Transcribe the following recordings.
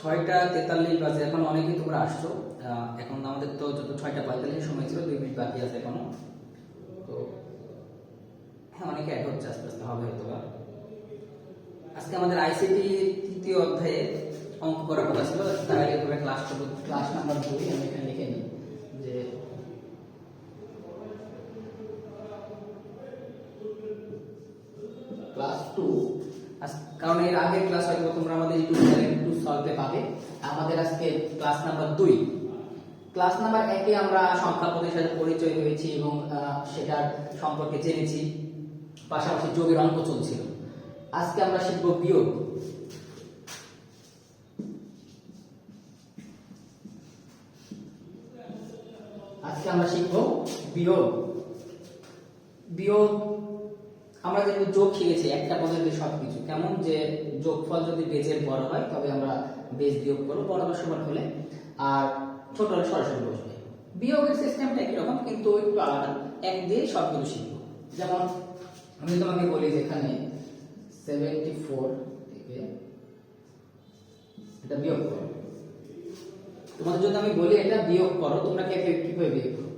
6:43 বাজে, এখন অনেকেই তোমরা আসছো। এখন আমাদের তো যত 6:45 সময় ছিল, 2 মিনিট বাকি আছে এখনো। তো হ্যাঁ, অনেকে অ্যাড হচ্ছে, আস্তে আস্তে হবে হয়তো। আজকে আমাদের আইসিটি 3য় অধ্যায়ে অঙ্ক করার কথা ছিল। তার আগে করে ক্লাস নাম্বার 2 আমি এখানে লিখে নিই যে ক্লাস 2, কারণ এর আগের ক্লাস হয়তো তোমরা আমাদের ইউটিউব চ্যানেলে একটু সলভে পাবে। আমাদের আজকে ক্লাস নাম্বার 2। ক্লাস নাম্বার 1 এ আমরা সংখ্যা পদের সাথে পরিচয় হয়েছি এবং সেটার সম্পর্কে জেনেছি, পাশাপাশি যোগের অঙ্ক চলছিল। আজকে আমরা শিখব বিয়োগ। বিয়োগ আমরা যেহেতু যোগ শিখেছি, একটা পদ্ধতি সবকিছু কেমন, যে যোগফল যদি বেজের বড় হয় তবে আমরা বেজ বিয়োগ করব, বড় বা সমান হলে, আর ছোট হলে সরাসরি বসবে। বিয়োগের সিস্টেমটা একই রকম কিন্তু একটু আলাদা। এক দিয়ে সবগুলো শিখবো। যেমন আমি তোমাকে বলি যে এখানে 74 থেকে এটা বিয়োগ করো। তোমাদের যদি আমি বলি এটা বিয়োগ করো, তোমরা কিভাবে বিয়োগ করো?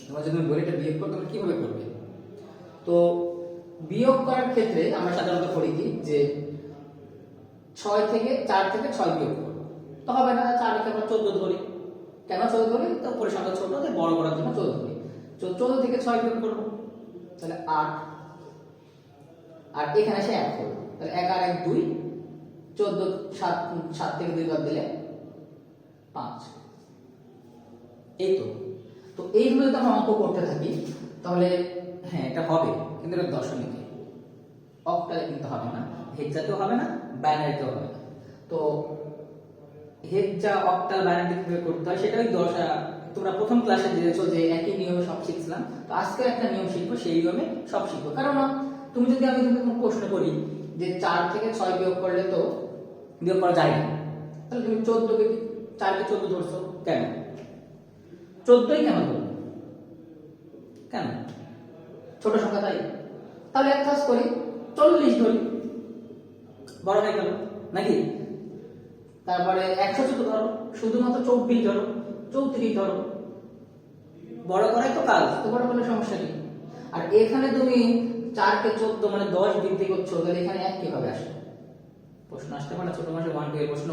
তোমার যদি আমি বলি এটা বিয়োগ করো, তোমরা কিভাবে করবে? তো বিয়োগ করার ক্ষেত্রে আমরা সাধারণত করি কি, যে 4 থেকে 6 বিয়োগ করব। তো হবে না, 4 কে আমরা 14 ধরি। কেন 14 ধরি? তো উপরের সংখ্যা ছোট, তাই বড় করার জন্য 14 ধরি। 14 থেকে 6 বিয়োগ করব, তাহলে 8। আর এখানে এসে 1 করব, তাহলে 1 আর 1 2, 14 7 থেকে 2 বাদ দিলে 5। এই তো এইগুলো যদি আমরা অঙ্ক করতে থাকি তাহলে হ্যাঁ এটা হবে, কিন্তু এটা দশমিকে, অক্টালে কিন্তু হবে না, হেক্সাতেও হবে না, বাইনারিতেও হবে না। তো হেক্সা, অক্টাল, বাইনারি কিভাবে করতে হয় সেটা ওই তোমরা প্রথম ক্লাসে জেনেছো যে একই নিয়মে সব শিখছিলাম। তো আজকে একটা নিয়ম শিখবো, সেই নিয়মে সব শিখবো। কারণ আমি যদি তোমাকে প্রশ্ন করি যে 4 থেকে 6 বিয়োগ করলে তো বিয়োগ করা যায় না, তাহলে তুমি 4কে 14 ধরছো কেন? 14ই কেন ধরো? কেন? ছোট সংখ্যা তাই। তাহলে এক কাজ করি, 40 ধরি, বড় হয়ে গেল নাকি? তারপরে 114 ধরো, শুধুমাত্র 24 ধরো, 34 ধরো, বড় করাই তো কাজ, তো বড় করলে সমস্যা নেই। আর এখানে তুমি 4 কে 14 মানে 10 বৃদ্ধি করছো, তাহলে এখানে 1 কিভাবে আসে? প্রশ্ন আসতে পারে ছোট মাসে 1 2 এর প্রশ্ন।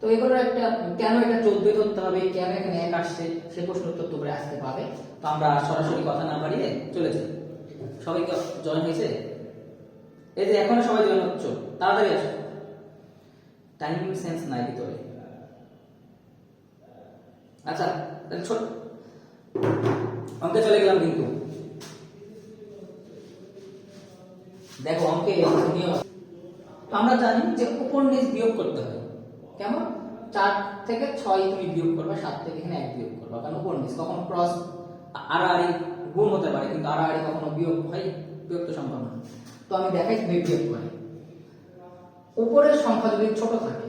তো এগুলোর একটা, কেন এটা 14 ধরতে হবে, কেন এখানে 1 আসছে, সেই প্রশ্নের উত্তর তোমরা আজকে পাবে। তো আমরা সরাসরি কথা না বাড়িয়ে চলে যাই। সবাই কি জয়েন হয়েছে? এই যে এখনো সবাই জয়েন হচ্ছো, তাড়াতাড়ি আসো, টাইম সেন্স নাই ভিতরে। আচ্ছা, তাহলে ছোট অঙ্কে চলে গেলাম। কিন্তু দেখো অঙ্কে নিয়ম, আমরা জানি যে উপর নিচ বিয়োগ করতে হয়। কেমন? 4 থেকে 6 তুমি বিয়োগ করবে, 7 থেকে এখানে 1 বিয়োগ করবে। কারণ উপর নিচ কখনো ক্রস আড়াআড়ি গুণ হতে পারে, কিন্তু আড়াআড়ি কখনো বিয়োগ হয়, বিয়োগ তো সম্ভব না। তো আমি দেখাই বিয়োগ করে। উপরের সংখ্যা যদি ছোট থাকে,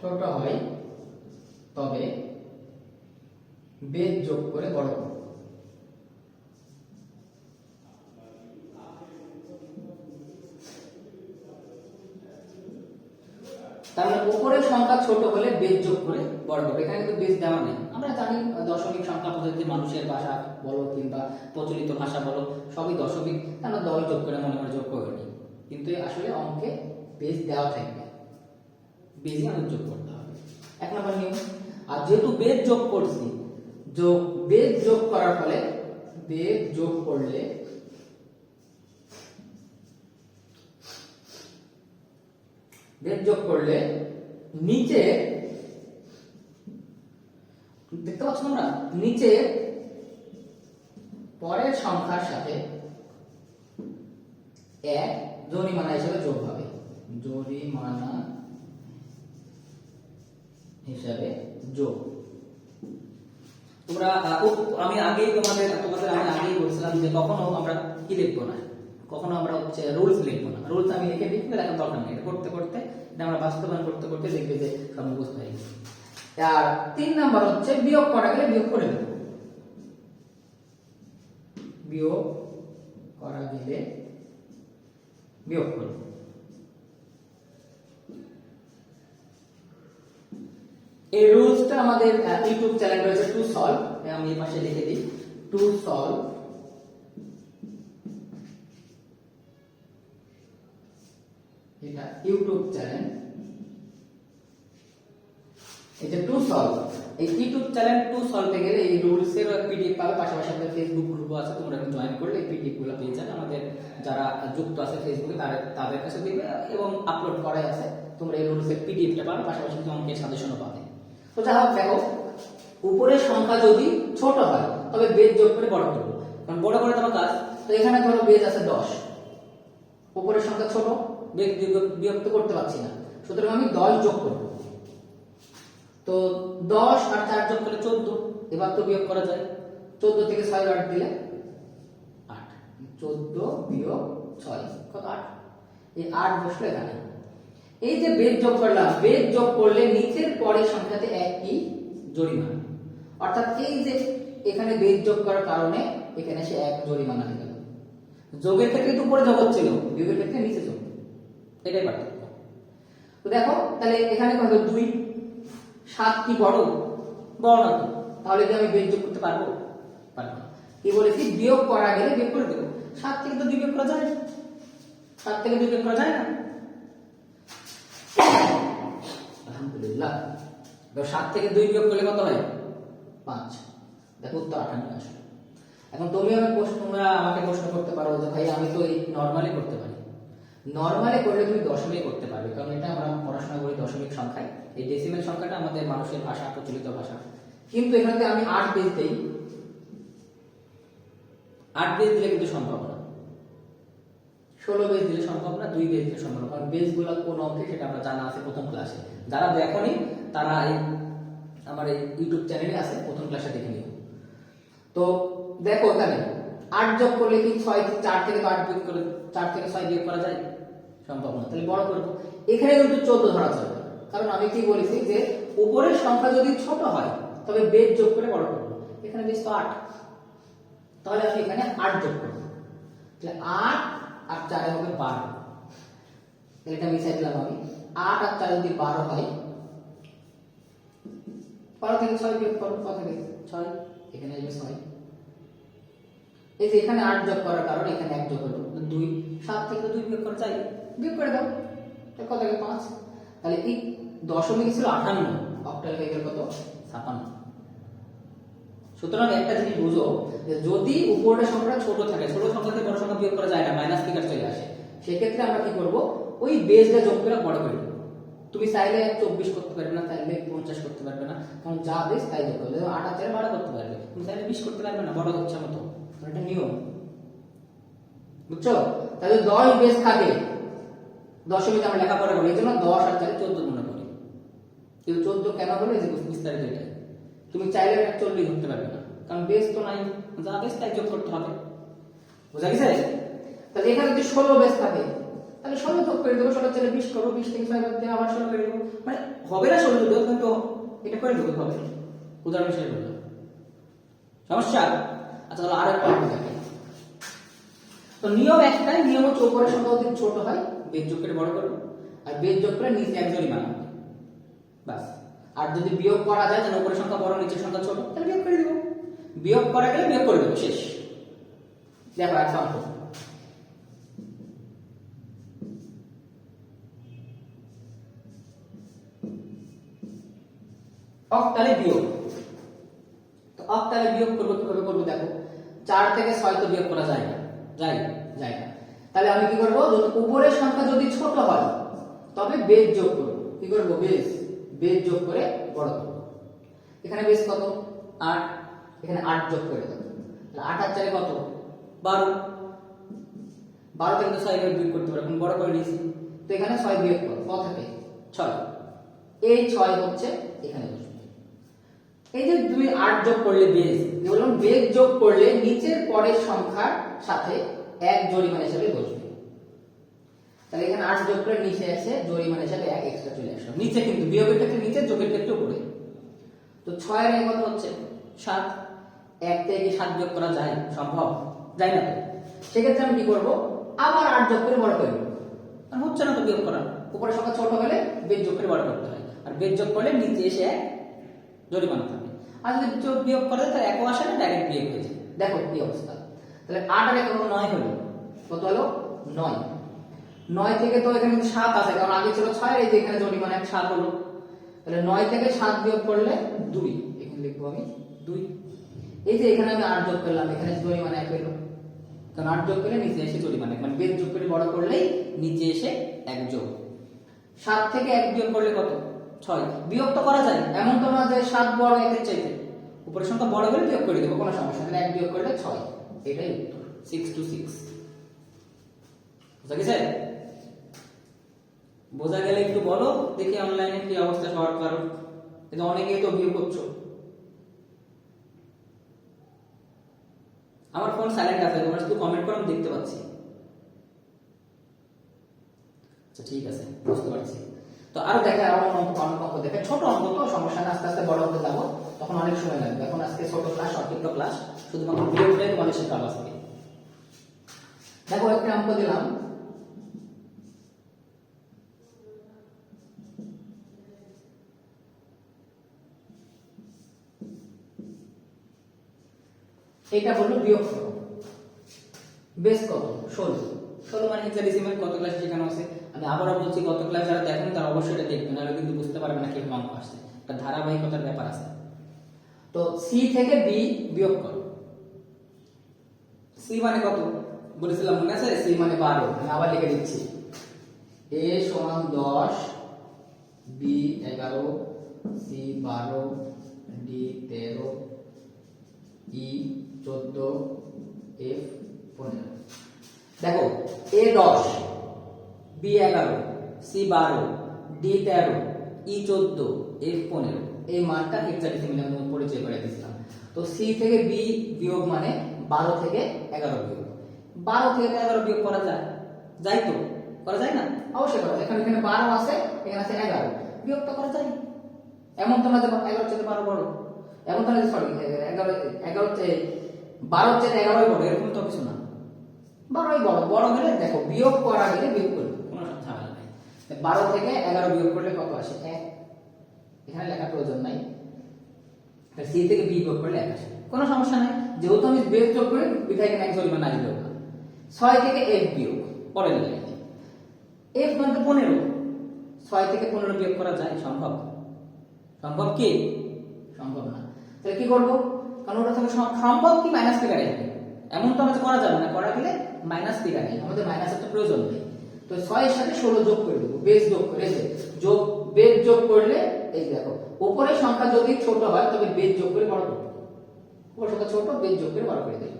ছোট হয়, তবে বেজ যোগ করে বড় করো। তাহলে উপরের সংখ্যা ছোট হলে বেজ যোগ করে বড় করবে। এখানে কিন্তু বেজ দেওয়া নেই। আমরা জানি দশমিক সংখ্যা পদ্ধতি, মানুষের ভাষা বলো কিংবা প্রচলিত ভাষা বলো, সবই দশমিক, আমরা 10 যোগ করে মনে করে যোগ করে নিই। কিন্তু আসলে অঙ্কে বেজ দেওয়া থাকবে, বেজে আমাদের যোগ করতে হবে। 1 নম্বর নিয়ম। আর যেহেতু বেজ যোগ করছি, বেজ যোগ করার ফলে, বেজ যোগ করলে নিচে দেখতে পাচ্ছ তোমরা, নিচে পরের সংখ্যার সাথে 1 জরিমানা হিসেবে যোগ হবে। জরিমানা হিসাবে যোগ। তোমরা আমি আগেই তোমাদের আমি আগেই বলছিলাম যে কখনো আমরা কি লিখবো না, কখনো আমরা হচ্ছে রুলস লিখবো না। রুলস আমি লিখে দিই, লেখার দরকার নেই। এটা করতে করতে এটা আমরা বাস্তবায়ন করতে করতে দেখবে যে সব মুখস্থ হয়ে গেছে। আর 3 নাম্বার হচ্ছে বিয়োগ করা গেলে বিয়োগ করে দেব, বিয়োগ করা গেলে বিয়োগ করব। এই রুলসটা আমাদের ইউটিউব চ্যানেল রয়েছে টু সলভ, আমি এই পাশে লিখে দিই টু সলভ। এটা ইউটিউব চ্যানেল, এটা টু সলভ। এই ইউটিউব চ্যানেল টু সলভে গেলে এই রুলস এর পিডিএফ পাবে, পাশাপাশি আমাদের ফেসবুক গ্রুপ আছে, তোমরা জয়েন করলে পিডিএফ গুলো পেয়ে যাবে। আমাদের যারা যুক্ত আছে ফেসবুকে তাদের কাছে দিবে এবং আপলোড করাই আছে, তোমরা এই রুলস এর পিডিএফটা পাবে, পাশাপাশি তোমাকে সাজেশনও পাবে। তো যা হোক, দেখো উপরের সংখ্যা যদি ছোট হয় তবে বেজ যোগ করে বড় করব, কারণ বড় করে দেওয়া কাজ। তো এখানে ধরো বেজ আছে 10, উপরের সংখ্যা ছোট, বেজ বিয়োগ তো করতে পারছি না, সুতরাং আমি 10 যোগ করব। তো 10 আর 4 যোগ করলে 14, এবার তো বিয়োগ করা যায়। 14 থেকে 6 বাদ দিলে 8, 14 বিয়োগ 6 কত 8, এই 8 বসলো এখানে। এই যে বেজ যোগ করলাম, বেজ যোগ করলে নিচের পরের সংখ্যাতে একই জরিমানা, অর্থাৎ এই যে এখানে বেজ যোগ করার কারণে এখানে সে এক জরিমানা হয়ে গেল। যোগের ক্ষেত্রে তো উপরে যোগ হচ্ছিল, বিয়োগের ক্ষেত্রে নিচে যোগ, এটাই পার্থক্য। তো দেখো তাহলে এখানে কত 2, 7 কি বড়? বড় না, তো তাহলে কি আমি বেজ যোগ করতে পারবো? পারবো না। কি বলেছি? বিয়োগ করা গেলে বিয়োগ করে দেবো। 7 থেকে তো 2 বিয়োগ করা যায়, 7 থেকে 2 বিয়োগ করা যায় না। আলহামদুলিল্লাহ, তো 7 থেকে 2 বিয়োগ করলে কত হয়? 5। দেখো উত্তর 58 আসলে। এখন তোমরা আমাকে প্রশ্ন করতে পারো যে ভাই আমি তো এই নরমালি করতে পারি। নরমালি করলে তুমি দশমিক করতে পারবে, কারণ এটা আমরা পড়াশোনা করি দশমিক সংখ্যায়। এই ডেসিমেল সংখ্যাটা আমাদের মানুষের ভাষা, প্রচলিত ভাষা। কিন্তু এখানে আমি 8 বেজ দেই, 8 বেজ দিলে কিন্তু সম্ভব না, 16 বেজ দিলে সম্ভব না, 2 বেজ দিলে সম্ভব না, কারণ বেজগুলো কোন অঙ্কে সেটা আমরা জানা আছে প্রথম ক্লাসে। যারা দেখোনি তারা আমার এই ইউটিউব চ্যানেলে আছে, প্রথম ক্লাসে দেখে নিও। তো দেখো তাহলে 8 যোগ করলে কি 4 থেকে 8 বিয়োগ করে 4 থেকে 6 বিয়োগ করা যায়? সম্ভব না, তাহলে বড় করব। এখানে কিন্তু 14 ধরা চলবে, কারণ আমি কি বলেছি যে উপরের সংখ্যা যদি ছোট হয় তবে বেজ যোগ করে বড় করব। এখানে বেজ তো 8, তাহলে আমি এখানে 8 যোগ করব। তাহলে 8 আর 4 হবে 12, তাহলে এটা মিশাই দিলাম আমি। 8 আর 4 যদি 12 হয়, 12 থেকে 6 বিয়োগ করব, কত থেকে 6, এখানে আসবে 6। এই যে এখানে 8 যোগ করার কারণে এখানে 1 যোগ হলো 2, 7 থেকে 2 বিয়োগ করা যায়, বিয়োগ করে দাও, এটা কত হবে 5। তাহলে এই দশমিক ছিল 58, অক্টাল হয়ে গেল কত 56। সুতরাং একটা জিনিস বুঝো যে যদি উপরের সংখ্যাটা ছোট থাকে, ছোট সংখ্যা থেকে বড় সংখ্যা বিয়োগ করা যায় না, মাইনাস ফিগার চলে আসে, সেক্ষেত্রে আমরা কি করব? ওই বেজটা যোগ করে বড় করে দেব। তুমি চাইলে 24 করতে পারবে না, চাইলে 50 করতে পারবে না, কারণ যা বেজ তাই যোগ করবে। 8 আর 4 12 করতে পারবে, তুমি চাইলে 20 করতে পারবে না, বড় হচ্ছে মতো, এটা নিয়ম, বুঝছো? তাহলে 10 বেজ থাকে, দশমিক আমরা লেখাপড়া করি, এজন্য 10 আর 4 14 মনে করি। কিন্তু 14 কেন বলে যে বিস্তারিত এটা, তুমি চাইলে 40 ধরতে পারবে না, কারণ বেজ তো নাই, যা বেজ তাই যোগ করতে হবে। বুঝা গেছে? তাহলে এখানে যদি 16 বেজ থাকে, তাহলে 16 যোগ করে দেবো, 16 ছেড়ে 20 করবো, 20 থেকে 6 বাদ দিয়ে আবার 16 করে দেবো, মানে হবে না 16 যোগ, কিন্তু এটা করে দেবো, হবে। উদাহরণ হিসেবে বললাম, সমস্যা? আচ্ছা তাহলে আরেকটা দেখেন। তো নিয়ম একটাই, নিয়ম হচ্ছে উপরের সংখ্যা যদি ছোট হয় বেজ যোগ করে বড় করব, আর বেজ যোগ করে নিচে এক জরিমানা হবে, বাস। আর যদি বিয়োগ করা যায়, যেন উপরের সংখ্যা বড় নিচের সংখ্যা ছোট, তাহলে বিয়োগ করে দেব। বিয়োগ করা গেলে বিয়োগ করে দেব, শেষ। দেখো একটা অঙ্ক, অক্টালে বিয়োগ। তো অক্টালে বিয়োগ করব, কিভাবে করব দেখো। 4 থেকে 6 তো বিয়োগ করা যায় না, যায় না। তাহলে আমি কি করব? যদি উপরের সংখ্যা যদি ছোট হয় তবে বেজ যোগ করব। কি করব? বেজ যোগ করে বড় করব। এখানে বেজ কত? 8, এখানে 8 যোগ করে দেব। তাহলে 8 আর 4 কত? 12। 12 থেকে তো 6 বিয়োগ করতে পারব, এখন বড় করে নিয়েছি। তো এখানে 6 বিয়োগ করব, কত থাকে? 6। এই 6 হচ্ছে এখানে বসবে। এই যে তুমি 8 যোগ করলে বেজ, বললাম বেজ যোগ করলে নিচের পরের সংখ্যার সাথে এক জরিমানা হিসেবে বসবে। তাহলে এখানে 8 যোগ করে নিচে আসে জরিমানা হিসেবে 1 নিচে, কিন্তু বিয়োগের ক্ষেত্রে নিচে, যোগের ক্ষেত্রে উপরে। তো 6 এর কত হচ্ছে 7। 1 থেকে কি 7 বিয়োগ করা যায়? সম্ভব যায় না। তো সেক্ষেত্রে আমি কি করব, আবার 8 যোগ করে বড় করে দেব, কারণ হচ্ছে না তো বিয়োগ করা। উপরের সংখ্যা ছোট হলে বেজ যোগ করে বড় করতে হয়, আর বেজ যোগ করলে নিচে এসে এক জরিমানা থাকে। আর যদি যোগ বিয়োগ করে তাহলে একও আসে না, ডাইরেক্ট বিয়োগ হয়ে যায়। দেখো কি অবস্থা। তাহলে 8 আর 1 9 হলো, কত হলো 9। 9 থেকে তো এখানে 7 আছে, কারণ আগে ছিল 6, এই যে এখানে জরিমানা 7 হলো। তাহলে 9 থেকে 7 বিয়োগ করলে 2, এখানে লিখবো আমি 2। এই যে এখানে আমি 8 যোগ করলাম, এখানে জরিমানা 1 হলো, কারণ 8 যোগ করলে নিচে এসে জরিমানা, মানে বেজ যোগ করে বড় করলেই নিচে এসে 1 যোগ। 7 থেকে 1 বিয়োগ করলে কত 6। বিয়োগ তো করা যায়, এমন তো না যে 7 বড় 1 এর চাইতে, উপরের সংখ্যা বড় হলে বিয়োগ করে দেব, কোনো সমস্যা নেই। 1 বিয়োগ করলে 6, এটাই উত্তর 6 to 6। বুঝা গেছে? বোঝা গেলে একটু বলো দেখি অনলাইনে কি অবস্থা সবার কারণ, কিন্তু অনেকেই তো বিয়োগ করছো। আমার ফোন সাইলেন্ট আছে, তোমরা শুধু কমেন্ট করো, আমি দেখতে পাচ্ছি। আচ্ছা ঠিক আছে, বুঝতে পারছি। তো আরো দেখা অনেক অঙ্ক দেখে, ছোট অঙ্ক তো সমস্যা না, আস্তে আস্তে বড় হতে যাবো, তখন অনেক সময় লাগবে। এখন আজকে ছোট ক্লাস, অর্ধেক ক্লাস, শুধুমাত্র বিয়োগটাই তোমাদের শেখাবো আজকে। দেখো একটা অঙ্ক দিলাম, এটা হলো বিয়োগ করো। বেস কত 16। 16 মানে হেক্সাডেসিমাল, কত ক্লাস শেখানো আছে। আমি আবারও বলছি, গত ক্লাস যারা দেখেন তারা অবশ্যই এটা দেখবেন, নাহলে কিন্তু বুঝতে পারবে না কিভাবে অঙ্ক আসছে। একটা ধারাবাহিকতার ব্যাপার আছে। তো সি থেকে বি বিয়োগ করো। সি মানে কত বলেছিলাম মনে আছে? সি মানে 12। আমি আবার লিখে দিচ্ছি, a সমান 10, b 11, c 12, d 13, e 14, f 15। দেখো a 10, b 11, c 12, d 13, e 14, f 15, এই মানটা হেক্সাডেসিমালে আমি পরিচয় করে দিয়েছিলাম। তো c থেকে b বিয়োগ মানে 12 থেকে 11 বিয়োগ। 12 থেকে 11 বিয়োগ করা যায়? যায় তো, করা যায় না? অবশ্যই করা যায়। এখানে 12 আছে, এখানে আছে 11, বিয়োগ তো করা যায়। এমন তো না যে 11 চেয়ে 12 বড়, এমন তো না যে, সরি 11 চেয়ে 12 চেয়ে 11 বড়, এরকম তো কিছু না। 12ই বড়। বড় হলে দেখো বিয়োগ করা গেলে বিয়োগ করবে, কোনো ঝামেলা নাই। 12 থেকে 11 বিয়োগ করলে কত আসে? 1। এখানে লেখার প্রয়োজন নাই। সি থেকে বি বিয়োগ করলে 1 আসে, কোনো সমস্যা নাই। যেহেতু আমি বেস যোগ করি, বিধায় এখানে 1 জরিমানা আসবে না। 6 থেকে f বিয়োগ, পরের লাইনে f মানে 15। 6 থেকে 15 বিয়োগ করা যায়? সম্ভব? সম্ভব কি? সম্ভব না। তাহলে কি করব? কারণ ওটা থেকে সম্ভব কি মাইনাস থেকে আসবে, এমন তো আমাদের করা যাবে না। করা গেলে মাইনাস থেকে আসবে, আমাদের মাইনাসের তো প্রয়োজন নেই। তো 6 এর সাথে 16 যোগ করে দেব, বেস যোগ করে, যোগ বেস যোগ করলে এই দেখো উপরের সংখ্যা যদি ছোট হয় তবে বেস যোগ করে বড় করব। উপরের সংখ্যা ছোট, বেস যোগ করে বড় করে দেব।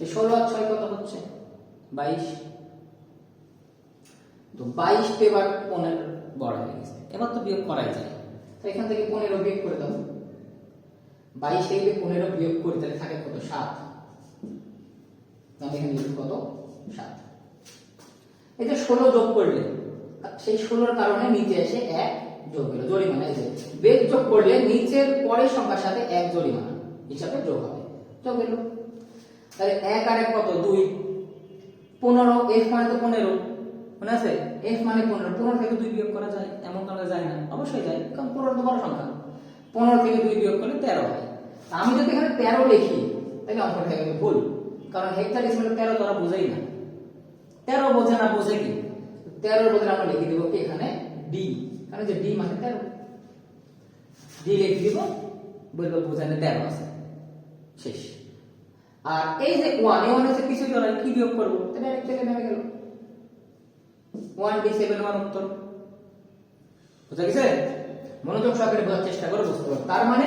এই 16 আর 6 কত হচ্ছে? 22। তো 22 তে এবার 15 বড় হয়ে গেছে, এবার তো বিয়োগ করাই যায়। তো এখান থেকে 15 বিয়োগ করে দাও। 22 থেকে 15 বিয়োগ করি, তাহলে থাকে কত? 7। তাহলে এখানে লিখব কত? 7। এই যে 16 যোগ করলে, সেই 16 এর কারণে নিচে এসে 1 যোগ হলো, জরিমানা। এই যে বেস যোগ করলে নিচের পরের সংখ্যার সাথে 1 জরিমানা হিসাবে যোগ হবে, যোগ হলো। তাহলে 1 আর 1 কত? 2। 15, f মানে তো 15, মনে আছে? f মানে 15। 15 থেকে 2 বিয়োগ করা যায়? এমন তো যায় না। অবশ্যই যায়, কারণ 15 তো বড় সংখ্যা। 15 থেকে 2 বিয়োগ করলে 13 হয়। আমি যদি এখানে 13 লিখি তাহলে অঙ্কটা হয়ে যাবে ভুল, কারণ হেক্সাডেসিমালে 13 তোরা বোঝাই না। 13 বোঝে না, বোঝে কি? 13 এর বদলে আমরা লিখে দেব কি এখানে d, কারণ যে d মানে 13, d লিখে দিব, বলবো বোঝানে 13 আছে, শেষ। আর এই যে 1, এই 1 এর কিছু কি কি বিয়োগ করব? তাহলে ডাইরেক্ট চলে নেমে গেল 1d7 মান উত্তর। বুঝা গেছে? মনোযোগ সহকারে বোঝার চেষ্টা করো, বুঝতে পারবে। তার মানে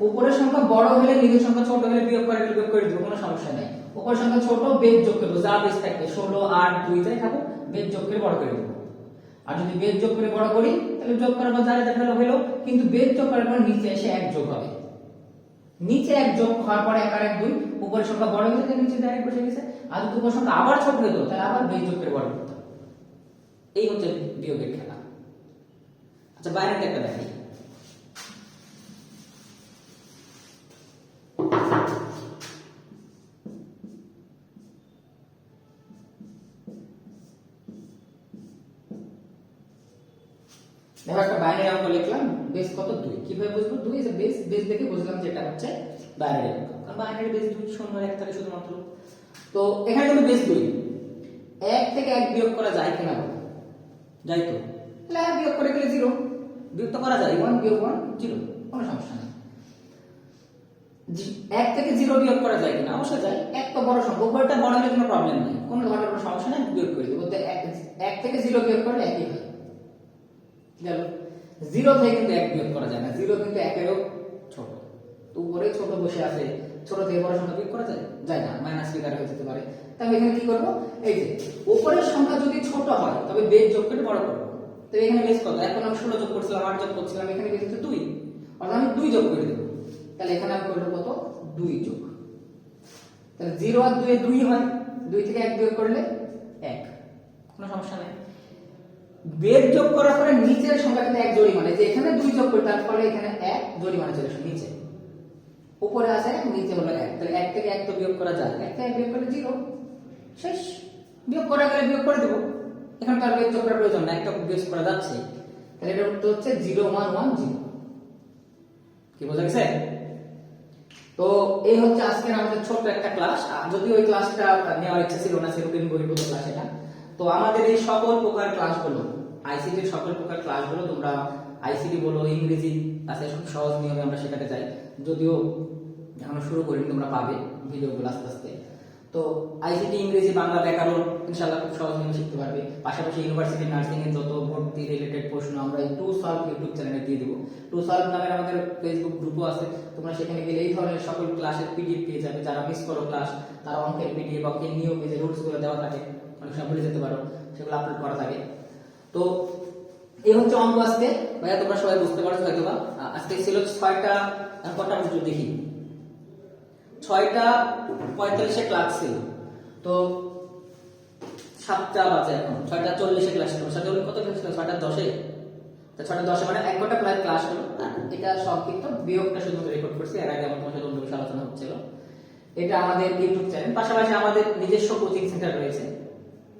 উপরের সংখ্যা বড় হলে নিচের সংখ্যা ছোট হলে বিয়োগ করে দিব, কোনো সমস্যা নাই। উপরের সংখ্যা ছোট, বেস যোগ করব, যা বেস থাকবে 16, 8, 2 যাই থাকুক, বেস যোগ করে বড় করে দেব। আর যদি বেস যোগ করে বড় করি তাহলে যোগ করার পর যারা দেখালো হলো, কিন্তু বেস যোগ করার পর নিচে এসে 1 যোগ হবে। নিচে 1 যোগ হওয়ার পরে 1 আর 1 2, উপরের সংখ্যা বড় হয়ে গেছে, নিচে ডাইরেক্ট বসে গেছে। আর যদি উপরের সংখ্যা আবার ছোট হতো তাহলে আবার বেস যোগ করে বড় করতে। এই হচ্ছে বিয়োগের খেলা। আচ্ছা বাইনারি একটা দেখি। দেখো একটা বাইনারি অঙ্ক লিখলাম, বেস কত 2। কিভাবে বুঝবো 2 ইজ বেস? বেস দেখে বুঝলাম যে এটা হচ্ছে বাইনারি অঙ্ক, কারণ বাইনারি বেস 2 শূন্য আর 1 থাকে শুধুমাত্র। তো এখানে কিন্তু বেস 2, 1 থেকে 1 বিয়োগ করা যায় কিনা বলো? যাই তো, তাহলে 1 বিয়োগ করে গেলে 0, বিয়োগ তো করা যায়, 1 বিয়োগ 1 0, কোনো সমস্যা নেই। 1 থেকে 0 বিয়োগ করা যায় কিনা? অবশ্যই যায়, 1 তো বড় সংখ্যা, উপরটা বড় হলে কোনো প্রবলেম নেই, কোনো ধরনের কোনো সমস্যা নেই, বিয়োগ করে দেব। 1 থেকে 0 বিয়োগ করলে 1ই হয়। গেল। 0 থেকে কিন্তু 1 বিয়োগ করা যায় না, 0 কিন্তু 1 এরও ছোট, তো উপরে ছোট বসে আছে, ছোট থেকে বড় সংখ্যা বিয়োগ করা যায়? যায় না, মাইনাস ফিগার হয়ে যেতে পারে। তাহলে এখানে কি করব? এই যে উপরের সংখ্যা যদি ছোট হয় তবে বেস যোগ করে বড় করব। তো এখানে বেস কত? এখন আমি 16 যোগ করছিলাম, 8 যোগ করছিলাম, এখানে বেস হচ্ছে 2, অর্থাৎ আমি 2 যোগ করে দেব। তাহলে এখানে আমি করব কত? 2 যোগ। তাহলে 0 আর 2 এ 2 হয়, 2 থেকে 1 বিয়োগ করলে 1, কোনো সমস্যা নেই। বেস যোগ করার পরে নিচের সংখ্যাটাতে 1 জরিমানা, যে এখানে 2 যোগ করি তার ফলে এখানে 1 জরিমানা চলে আসে নিচে, উপরে আছে 1, নিচে হলো 1। তাহলে 1 থেকে 1 তো বিয়োগ করা যায়, 1 থেকে 1 বিয়োগ করলে 0, শেষ। বিয়োগ করা গেলে বিয়োগ করে দেব, এখানে তার বেস যোগ করার প্রয়োজন না, একটা বেস করা যাচ্ছে। তাহলে এটা উত্তর হচ্ছে 0110। কি বোঝা গেছে? তো এই হচ্ছে আজকের আমাদের ছোট্ট একটা ক্লাস। যদিও ওই ক্লাসটা নেওয়ার ইচ্ছা ছিল না, সেরকম বহির্ভূত ক্লাস এটা। তো আমাদের এই সকল প্রকার ক্লাসগুলো, আইসিটির সকল প্রকার ক্লাসগুলো তোমরা আইসিটি বলো, ইংরেজি আছে, খুব সহজ নিয়মে আমরা শেখাতে চাই। যদিও এখনো শুরু করিনি, তোমরা পাবে ভিডিওগুলো আস্তে আস্তে। তো আইসিটি, ইংরেজি, বাংলা, ব্যাকরণ ইনশাআল্লাহ খুব সহজ নিয়মে শিখতে পারবে। পাশাপাশি ইউনিভার্সিটি নার্সিং এর যত ভর্তি রিলেটেড প্রশ্ন আমরা এই টু সলভ ইউটিউব চ্যানেলে দিয়ে দেব। টু সলভ নামের আমাদের ফেসবুক গ্রুপও আছে, তোমরা সেখানে গেলে এই ধরনের সকল ক্লাসের পিডিএফ পেয়ে যাবে। যারা মিস করো ক্লাস, তারা অঙ্কের পিডিএফ বা নিয়ম যে রুলস গুলো দেওয়া থাকে, অনেক সময় ভুলে যেতে পারো, সেগুলো আপলোড করা থাকে। তো এই হচ্ছে অঙ্ক আজকে। ভাইয়া তোমরা সবাই বুঝতে পারছো হয়তো বা। আজকে ছিল 6টা, কটা একটু দেখি, 6টা 45 ক্লাস ছিল। তো 7টা বাজে এখন, 6টা 40 ক্লাস ছিল। 7টা কত ক্লাস ছিল? 6টা 10-এ। তো 6টা 10-এ মানে 1 ঘন্টা প্রায় ক্লাস হলো। এটা সংক্ষিপ্ত, বিয়োগটা শুধু রেকর্ড করছি, এর আগে আমার তোমার সাথে অন্য বিষয়ে আলোচনা হচ্ছিল। এটা আমাদের ইউটিউব চ্যানেল, পাশাপাশি আমাদের নিজস্ব কোচিং সেন্টার রয়েছে,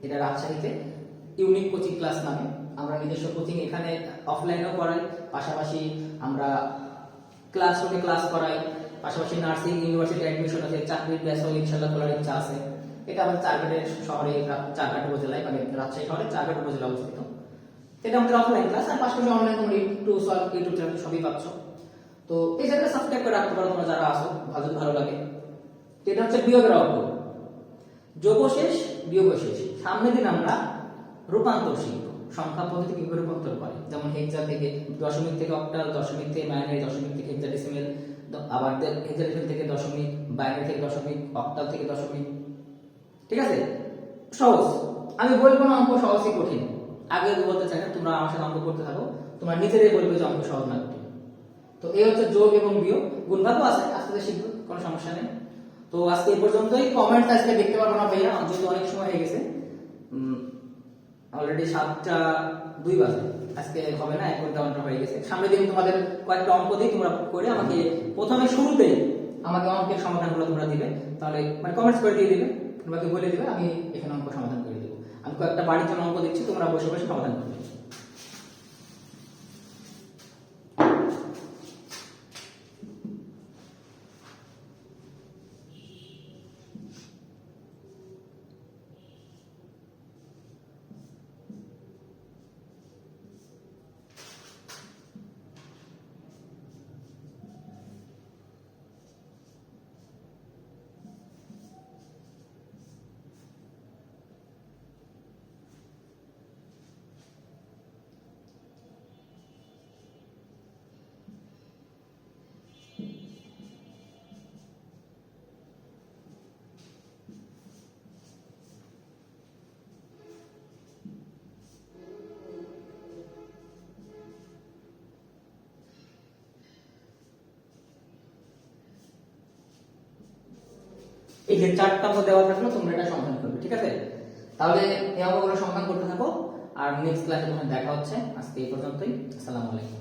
এটা রাজশাহীতে ইউনিক কোচিং ক্লাস নামে। আমরা নিজস্ব কোচিং এখানে অফলাইনেও করাই, পাশাপাশি আমরা ক্লাসরুমে ক্লাস করাই, পাশাপাশি নার্সিং ইউনিভার্সিটি অ্যাডমিশন আছে, চাকরির ব্যাচও ইনশাআল্লাহ খোলার ইচ্ছা আছে। এটা আমাদের চারঘাটের শহরে, চারঘাট উপজেলায়, মানে রাজশাহী শহরে চারঘাট উপজেলা অবস্থিত। এটা আমাদের অফলাইন ক্লাস, আর পাশাপাশি অনলাইন তোমরা টু সলভ ইউটিউব চ্যানেল সবই পাচ্ছ। তো এই জায়গাটা সাবস্ক্রাইব করে রাখতে পারো তোমরা যারা আসো, ভালো লাগে। তো এটা হচ্ছে বিয়োগের অঙ্ক, যোগ শেষ, বিয়োগ শেষ। সামনের দিন আমরা রূপান্তর শিখব, সংখ্যা পদ্ধতি কিভাবে রূপান্তর করে, যেমন হেক্সা থেকে দশমিক থেকে অক্টাল, দশমিক থেকে বাইনারি, দশমিক থেকে হেক্সাডেসিমেল, আবার হেক্সাডেসিমেল থেকে দশমিক, বাইনারি থেকে দশমিক, অক্টাল থেকে দশমিক। ঠিক আছে? সহজ, আমি বলবো না অঙ্ক সহজই কঠিন, আগে বলতে চাই না, তোমরা আমার সাথে অঙ্ক করতে থাকো, তোমরা নিজেরাই বলবে যে অঙ্ক সহজ না কঠিন। তো এই হচ্ছে যোগ এবং বিয়োগ, গুণভাগও আছে, আস্তে আস্তে শিখবো, কোনো সমস্যা নেই। তো আজকে এই পর্যন্তই। কমেন্টস আজকে দেখতে পারবো না ভাইয়া, যেহেতু অনেক সময় হয়ে গেছে, অলরেডি 7টা 2 বাজে, আজকে হবে না, 1 ঘন্টা হয়ে গেছে। সামনের দিন তোমাদের কয়েকটা অঙ্ক দিই, তোমরা করে আমাকে প্রথমে শুরুতেই আমাকে অঙ্কের সমাধানগুলো তোমরা দিবে, তাহলে মানে কমেন্টস করে দিয়ে দিবে, তোমাকে বলে দিবে, আমি এখানে অঙ্ক সমাধান করে দেবো। আমি কয়েকটা বাড়ির জন্য অঙ্ক দিচ্ছি, তোমরা বসে বসে সমাধান করবে। এই যে 4টা অঙ্ক দেওয়া থাকলো, তোমরা এটা সমাধান করবে, ঠিক আছে? তাহলে এই অঙ্কগুলো সমাধান করতে থাকো, আর নেক্সট ক্লাসে তোমার দেখা হচ্ছে। আজকে এই পর্যন্তই। আসসালামু আলাইকুম।